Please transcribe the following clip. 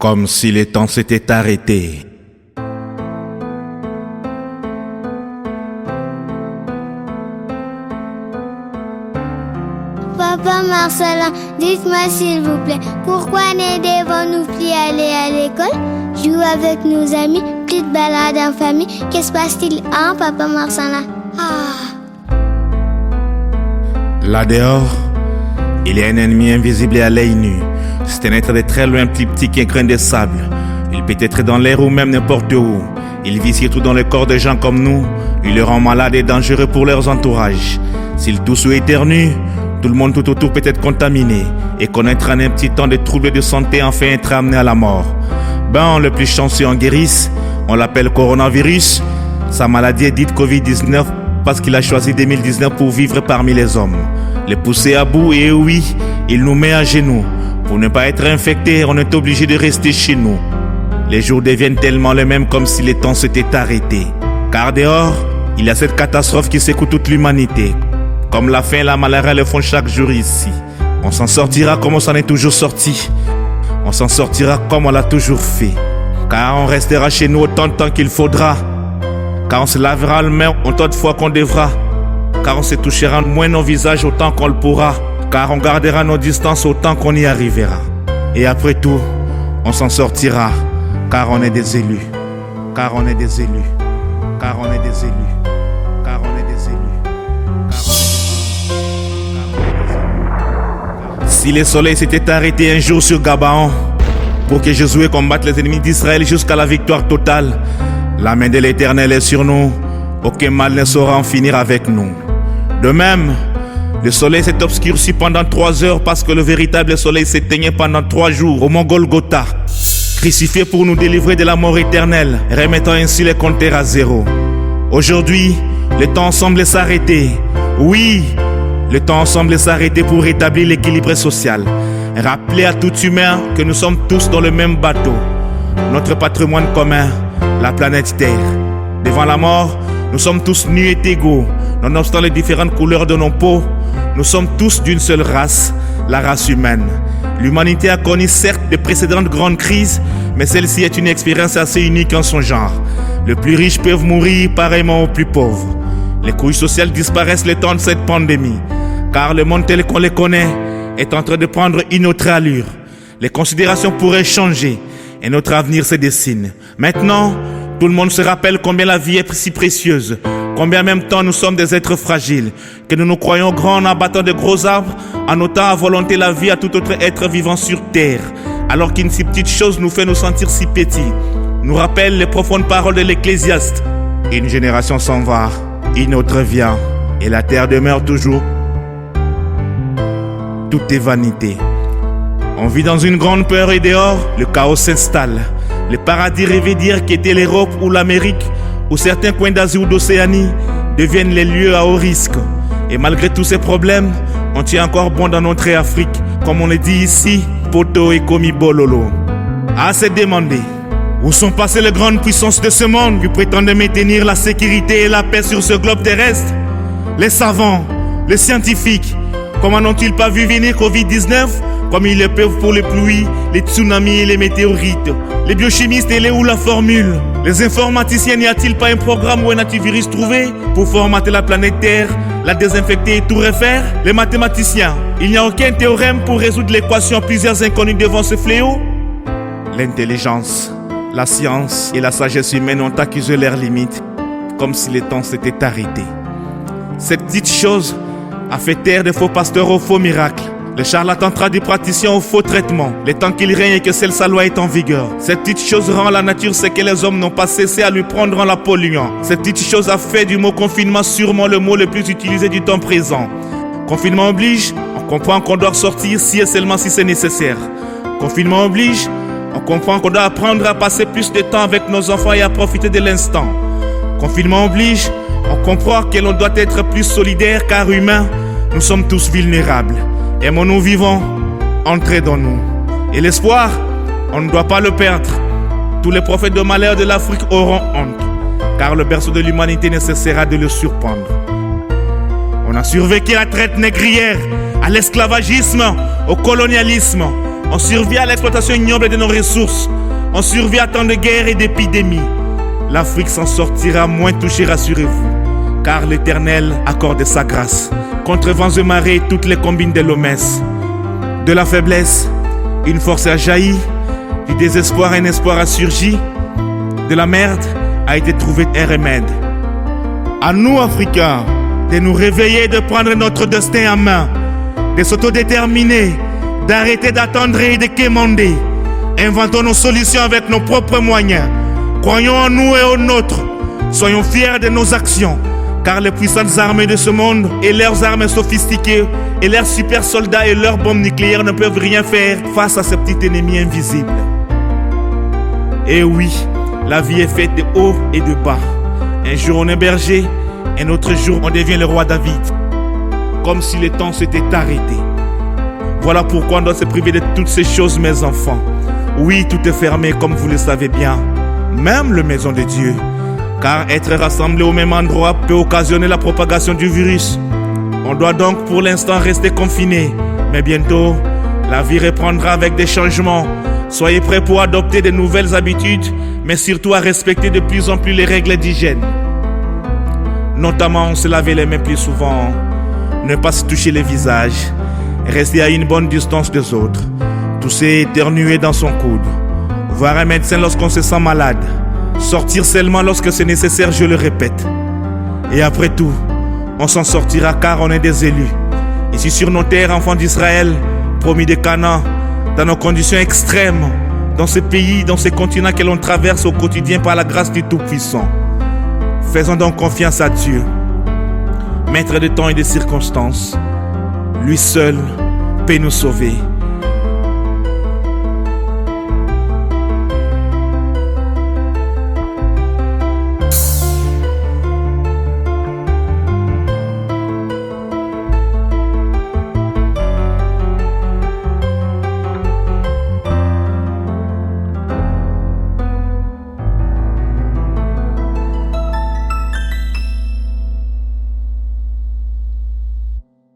Comme si les temps s'étaient arrêtés. Papa Marcelin, dites-moi s'il vous plaît, pourquoi ne devons-nous plus aller à l'école, jouer avec nos amis, petite balade en famille? Qu'est-ce qui se passe-t-il, hein, Papa Marcelin? Là dehors, il y a un ennemi invisible et à l'œil nu. C'est un être de très loin, petit qui grain de sable. Il peut être dans l'air ou même n'importe où. Il vit surtout dans le corps de gens comme nous. Il les rend malades et dangereux pour leurs entourages. S'il tousse ou éternue, tout le monde tout autour peut être contaminé et connaître en un petit temps des troubles de santé, enfin être amené à la mort. Le plus chanceux en guérisse, on l'appelle coronavirus. Sa maladie est dite Covid-19 parce qu'il a choisi 2019 pour vivre parmi les hommes. Les pousser à bout et oui, il nous met à genoux. Pour ne pas être infecté, on est obligé de rester chez nous. Les jours deviennent tellement les mêmes comme si les temps s'étaient arrêtés. Car dehors, il y a cette catastrophe qui secoue toute l'humanité. Comme la faim et la malaria le font chaque jour ici. On s'en sortira comme on s'en est toujours sorti. On s'en sortira comme on l'a toujours fait. Car on restera chez nous autant de temps qu'il faudra. Car on se lavera les mains autant de fois qu'on devra. Car on se touchera moins nos visages autant qu'on le pourra. Car on gardera nos distances autant qu'on y arrivera. Et après tout, on s'en sortira. Car on est des élus. Car on est des élus. Car on est des élus. Car on est des élus. Si le soleil s'était arrêté un jour sur Gabaon pour que Josué combatte les ennemis d'Israël jusqu'à la victoire totale, la main de l'Éternel est sur nous. Aucun mal ne saura en finir avec nous. De même, le soleil s'est obscurci pendant 3 heures parce que le véritable soleil s'éteignait pendant 3 jours au mont Golgotha, crucifié pour nous délivrer de la mort éternelle, remettant ainsi les compteurs à zéro. Aujourd'hui, le temps semble s'arrêter. Oui, le temps semble s'arrêter pour rétablir l'équilibre social. Rappeler à tout humain que nous sommes tous dans le même bateau. Notre patrimoine commun, la planète Terre. Devant la mort, nous sommes tous nus et égaux. Nonobstant les différentes couleurs de nos peaux, nous sommes tous d'une seule race, la race humaine. L'humanité a connu certes de précédentes grandes crises, mais celle-ci est une expérience assez unique en son genre. Les plus riches peuvent mourir pareillement aux plus pauvres. Les couilles sociales disparaissent le temps de cette pandémie, car le monde tel qu'on le connaît est en train de prendre une autre allure. Les considérations pourraient changer et notre avenir se dessine. Maintenant, tout le monde se rappelle combien la vie est si précieuse, combien en même temps nous sommes des êtres fragiles, que nous nous croyons grands en abattant de gros arbres, en ôtant à volonté la vie à tout autre être vivant sur terre, alors qu'une si petite chose nous fait nous sentir si petits, nous rappelle les profondes paroles de l'Ecclésiaste. Une génération s'en va, une autre vient, et la terre demeure toujours. Tout est vanité. On vit dans une grande peur et dehors, le chaos s'installe. Le paradis rêvé d'hier qu'était l'Europe ou l'Amérique, ou certains coins d'Asie ou d'Océanie, deviennent les lieux à haut risque. Et malgré tous ces problèmes, on tient encore bon dans notre Afrique, comme on le dit ici, poto et komi bololo. À se demander, où sont passées les grandes puissances de ce monde qui prétendaient maintenir la sécurité et la paix sur ce globe terrestre? Les savants, les scientifiques, comment n'ont-ils pas vu venir Covid-19 comme ils le peuvent pour les pluies, les tsunamis et les météorites? Les biochimistes et les ou la formule? Les informaticiens, n'y a-t-il pas un programme ou un antivirus trouvé pour formater la planète Terre, la désinfecter et tout refaire? Les mathématiciens, il n'y a aucun théorème pour résoudre l'équation plusieurs inconnus devant ce fléau? L'intelligence, la science et la sagesse humaine ont accusé leurs limites, comme si les temps s'étaient arrêtés. Cette petite chose a fait taire des faux pasteurs aux faux miracles. Les charlatans traduits praticiens au faux traitement, les temps qu'il règne et que seule sa loi est en vigueur. Cette petite chose rend la nature ce que les hommes n'ont pas cessé à lui prendre en la polluant. Cette petite chose a fait du mot confinement sûrement le mot le plus utilisé du temps présent. Confinement oblige, on comprend qu'on doit sortir si et seulement si c'est nécessaire. Confinement oblige, on comprend qu'on doit apprendre à passer plus de temps avec nos enfants et à profiter de l'instant. Confinement oblige, on comprend que l'on doit être plus solidaire car humains, nous sommes tous vulnérables. Aimons-nous vivants, entrez dans nous. Et l'espoir, on ne doit pas le perdre. Tous les prophètes de malheur de l'Afrique auront honte, car le berceau de l'humanité ne cessera de le surprendre. On a survécu à la traite négrière, à l'esclavagisme, au colonialisme. On survit à l'exploitation ignoble de nos ressources. On survit à tant de guerres et d'épidémies. L'Afrique s'en sortira moins touchée, rassurez-vous, car l'Éternel accorde sa grâce. Contre vents et marées, toutes les combines de l'OMS. De la faiblesse, une force a jailli. Du désespoir, un espoir a surgi. De la merde a été trouvé un remède. À nous, Africains, de nous réveiller, de prendre notre destin en main, de s'autodéterminer, d'arrêter d'attendre et de quémander. Inventons nos solutions avec nos propres moyens. Croyons en nous et aux nôtres. Soyons fiers de nos actions, car les puissantes armées de ce monde et leurs armes sophistiquées et leurs super soldats et leurs bombes nucléaires ne peuvent rien faire face à ces petits ennemis invisibles. Et oui, la vie est faite de hauts et de bas. Un jour on est berger, un autre jour on devient le roi David. Comme si le temps s'était arrêté. Voilà pourquoi on doit se priver de toutes ces choses, mes enfants. Oui, tout est fermé comme vous le savez bien, même la maison de Dieu. Car être rassemblé au même endroit peut occasionner la propagation du virus. On doit donc pour l'instant rester confiné. Mais bientôt, la vie reprendra avec des changements. Soyez prêts pour adopter de nouvelles habitudes, mais surtout à respecter de plus en plus les règles d'hygiène. Notamment se laver les mains plus souvent, ne pas se toucher les visages, rester à une bonne distance des autres, tousser et éternuer dans son coude, voir un médecin lorsqu'on se sent malade, sortir seulement lorsque c'est nécessaire, je le répète. Et après tout, on s'en sortira car on est des élus. Ici sur nos terres, enfants d'Israël, promis de Canaan, dans nos conditions extrêmes, dans ces pays, dans ces continents que l'on traverse au quotidien par la grâce du Tout-Puissant. Faisons donc confiance à Dieu, maître des temps et des circonstances. Lui seul peut nous sauver.